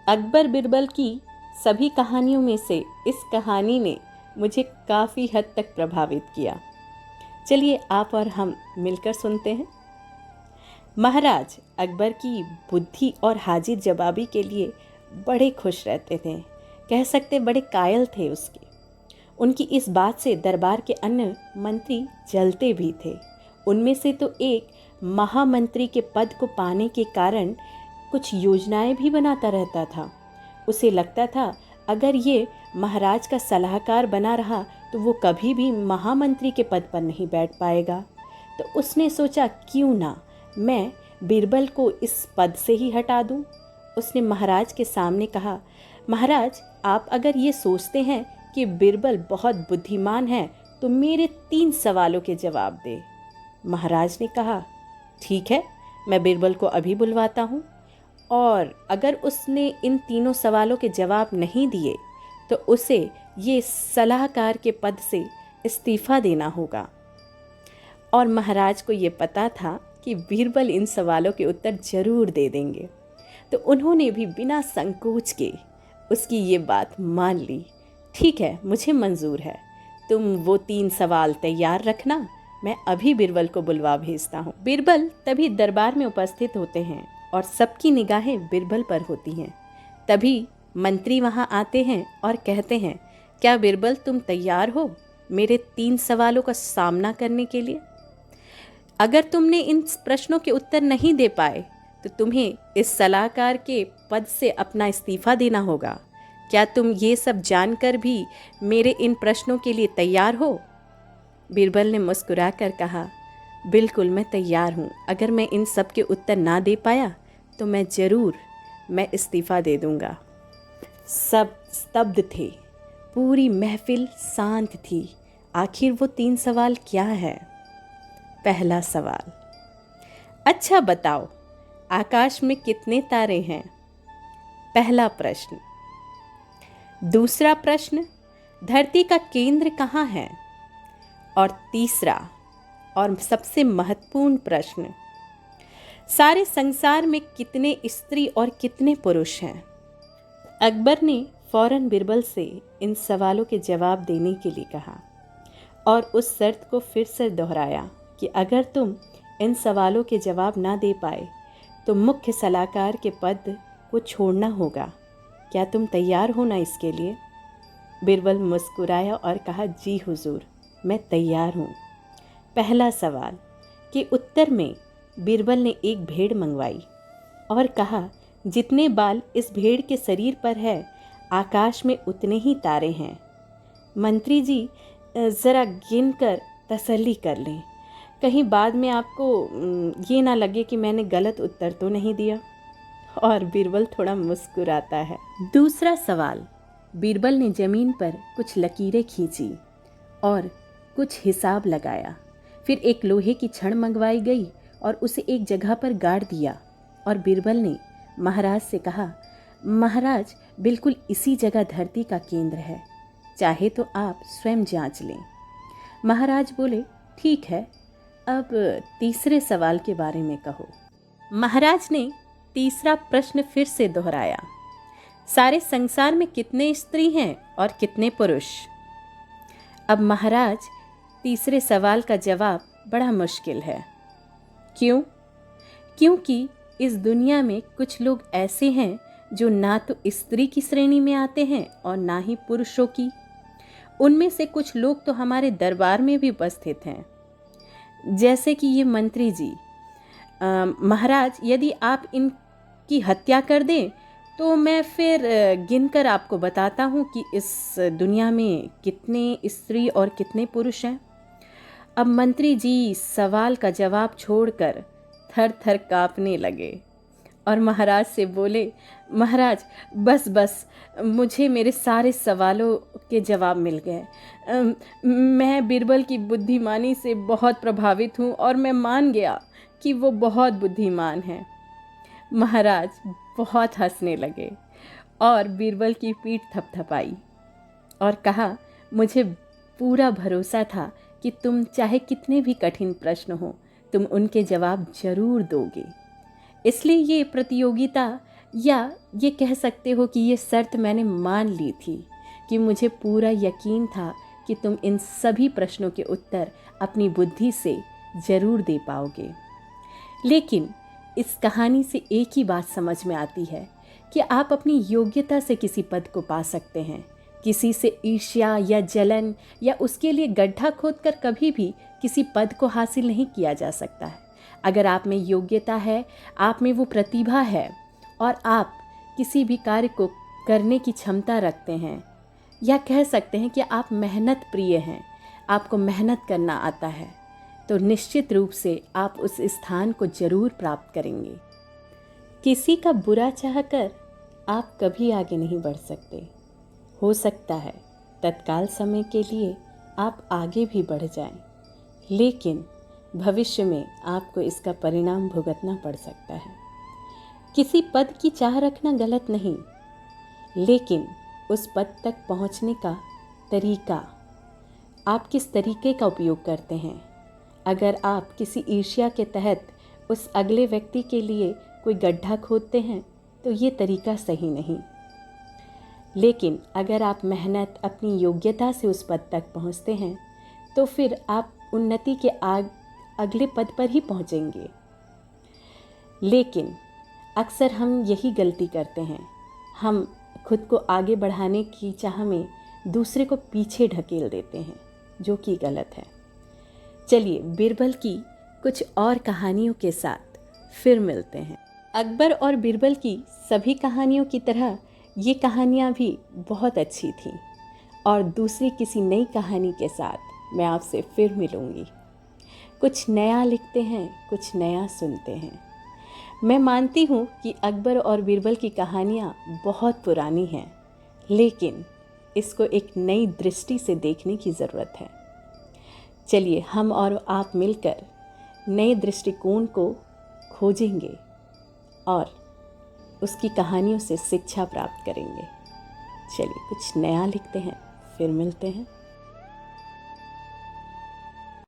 अकबर बिरबल की सभी कहानियों में से इस कहानी ने मुझे काफ़ी हद तक प्रभावित किया। चलिए आप और हम मिलकर सुनते हैं। महाराज अकबर की बुद्धि और हाजिर जवाबी के लिए बड़े खुश रहते थे। कह सकते बड़े कायल थे उसके। उनकी इस बात से दरबार के अन्य मंत्री जलते भी थे। उनमें से तो एक महामंत्री के पद को पाने के कारण कुछ योजनाएं भी बनाता रहता था। उसे लगता था अगर ये महाराज का सलाहकार बना रहा तो वो कभी भी महामंत्री के पद पर नहीं बैठ पाएगा। तो उसने सोचा क्यों ना मैं बीरबल को इस पद से ही हटा दूं। उसने महाराज के सामने कहा, महाराज आप अगर ये सोचते हैं कि बीरबल बहुत बुद्धिमान है तो मेरे 3 सवालों के जवाब दे। महाराज ने कहा, ठीक है, मैं बीरबल को अभी बुलवाता हूँ, और अगर उसने इन 3 सवालों के जवाब नहीं दिए तो उसे ये सलाहकार के पद से इस्तीफा देना होगा। और महाराज को ये पता था कि बीरबल इन सवालों के उत्तर जरूर दे देंगे, तो उन्होंने भी बिना संकोच के उसकी ये बात मान ली। ठीक है, मुझे मंजूर है, तुम वो 3 सवाल तैयार रखना, मैं अभी बीरबल को बुलवा भेजता हूँ। बीरबल तभी दरबार में उपस्थित होते हैं और सबकी निगाहें बीरबल पर होती हैं। तभी मंत्री वहाँ आते हैं और कहते हैं, क्या बीरबल तुम तैयार हो मेरे 3 सवालों का सामना करने के लिए? अगर तुमने इन प्रश्नों के उत्तर नहीं दे पाए तो तुम्हें इस सलाहकार के पद से अपना इस्तीफा देना होगा। क्या तुम ये सब जानकर भी मेरे इन प्रश्नों के लिए तैयार हो? बीरबल ने मुस्कुराकर कहा, बिल्कुल मैं तैयार हूँ। अगर मैं इन सब के उत्तर ना दे पाया तो मैं इस्तीफा दे दूँगा। सब स्तब्ध थे, पूरी महफिल शांत थी। आखिर वो 3 सवाल क्या है? पहला सवाल, अच्छा बताओ आकाश में कितने तारे हैं? पहला प्रश्न। दूसरा प्रश्न, धरती का केंद्र कहाँ है? और तीसरा और सबसे महत्वपूर्ण प्रश्न, सारे संसार में कितने स्त्री और कितने पुरुष हैं? अकबर ने फौरन बीरबल से इन सवालों के जवाब देने के लिए कहा और उस शर्त को फिर से दोहराया कि अगर तुम इन सवालों के जवाब ना दे पाए तो मुख्य सलाहकार के पद को छोड़ना होगा। क्या तुम तैयार हो ना इसके लिए? बीरबल मुस्कुराया और कहा, जी हुजूर, मैं तैयार हूँ। पहला सवाल के उत्तर में बीरबल ने एक भेड़ मंगवाई और कहा, जितने बाल इस भेड़ के शरीर पर है आकाश में उतने ही तारे हैं। मंत्री जी ज़रा गिन कर तसल्ली कर लें, कहीं बाद में आपको ये ना लगे कि मैंने गलत उत्तर तो नहीं दिया। और बीरबल थोड़ा मुस्कुराता है। दूसरा सवाल, बीरबल ने ज़मीन पर कुछ लकीरें खींची और कुछ हिसाब लगाया। फिर एक लोहे की छड़ मंगवाई गई और उसे एक जगह पर गाड़ दिया और बीरबल ने महाराज से कहा, महाराज बिल्कुल इसी जगह धरती का केंद्र है, चाहे तो आप स्वयं जांच लें। महाराज बोले, ठीक है, अब तीसरे सवाल के बारे में कहो। महाराज ने तीसरा प्रश्न फिर से दोहराया, सारे संसार में कितने स्त्री हैं और कितने पुरुष? अब महाराज तीसरे सवाल का जवाब बड़ा मुश्किल है। क्यों? क्योंकि इस दुनिया में कुछ लोग ऐसे हैं जो ना तो स्त्री की श्रेणी में आते हैं और ना ही पुरुषों की। उनमें से कुछ लोग तो हमारे दरबार में भी उपस्थित हैं, जैसे कि ये मंत्री जी। महाराज यदि आप इनकी हत्या कर दें तो मैं फिर गिनकर आपको बताता हूँ कि इस दुनिया में कितने स्त्री और कितने पुरुष हैं। अब मंत्री जी सवाल का जवाब छोड़कर थर थर काँपने लगे और महाराज से बोले, महाराज बस मुझे मेरे सारे सवालों के जवाब मिल गए। मैं बीरबल की बुद्धिमानी से बहुत प्रभावित हूँ और मैं मान गया कि वो बहुत बुद्धिमान है। महाराज बहुत हंसने लगे और बीरबल की पीठ थपथपाई और कहा, मुझे पूरा भरोसा था कि तुम चाहे कितने भी कठिन प्रश्न हो तुम उनके जवाब जरूर दोगे, इसलिए ये प्रतियोगिता या ये कह सकते हो कि ये शर्त मैंने मान ली थी कि मुझे पूरा यकीन था कि तुम इन सभी प्रश्नों के उत्तर अपनी बुद्धि से ज़रूर दे पाओगे। लेकिन इस कहानी से एक ही बात समझ में आती है कि आप अपनी योग्यता से किसी पद को पा सकते हैं। किसी से ईर्ष्या या जलन या उसके लिए गड्ढा खोदकर कभी भी किसी पद को हासिल नहीं किया जा सकता है। अगर आप में योग्यता है, आप में वो प्रतिभा है और आप किसी भी कार्य को करने की क्षमता रखते हैं, या कह सकते हैं कि आप मेहनत प्रिय हैं, आपको मेहनत करना आता है, तो निश्चित रूप से आप उस स्थान को जरूर प्राप्त करेंगे। किसी का बुरा चाहकर आप कभी आगे नहीं बढ़ सकते। हो सकता है तत्काल समय के लिए आप आगे भी बढ़ जाएं, लेकिन भविष्य में आपको इसका परिणाम भुगतना पड़ सकता है। किसी पद की चाह रखना गलत नहीं, लेकिन उस पद तक पहुंचने का तरीका, आप किस तरीके का उपयोग करते हैं। अगर आप किसी ईर्ष्या के तहत उस अगले व्यक्ति के लिए कोई गड्ढा खोदते हैं तो ये तरीका सही नहीं। लेकिन अगर आप मेहनत, अपनी योग्यता से उस पद तक पहुंचते हैं तो फिर आप उन्नति के अगले पद पर ही पहुंचेंगे। लेकिन अक्सर हम यही गलती करते हैं, हम खुद को आगे बढ़ाने की चाह में दूसरे को पीछे ढकेल देते हैं, जो कि गलत है। चलिए बीरबल की कुछ और कहानियों के साथ फिर मिलते हैं। अकबर और बीरबल की सभी कहानियों की तरह ये कहानियाँ भी बहुत अच्छी थीं, और दूसरी किसी नई कहानी के साथ मैं आपसे फिर मिलूँगी। कुछ नया लिखते हैं, कुछ नया सुनते हैं। मैं मानती हूँ कि अकबर और बीरबल की कहानियाँ बहुत पुरानी हैं, लेकिन इसको एक नई दृष्टि से देखने की ज़रूरत है। चलिए हम और आप मिलकर नए दृष्टिकोण को खोजेंगे और उसकी कहानियों से शिक्षा प्राप्त करेंगे। चलिए कुछ नया लिखते हैं, फिर मिलते हैं।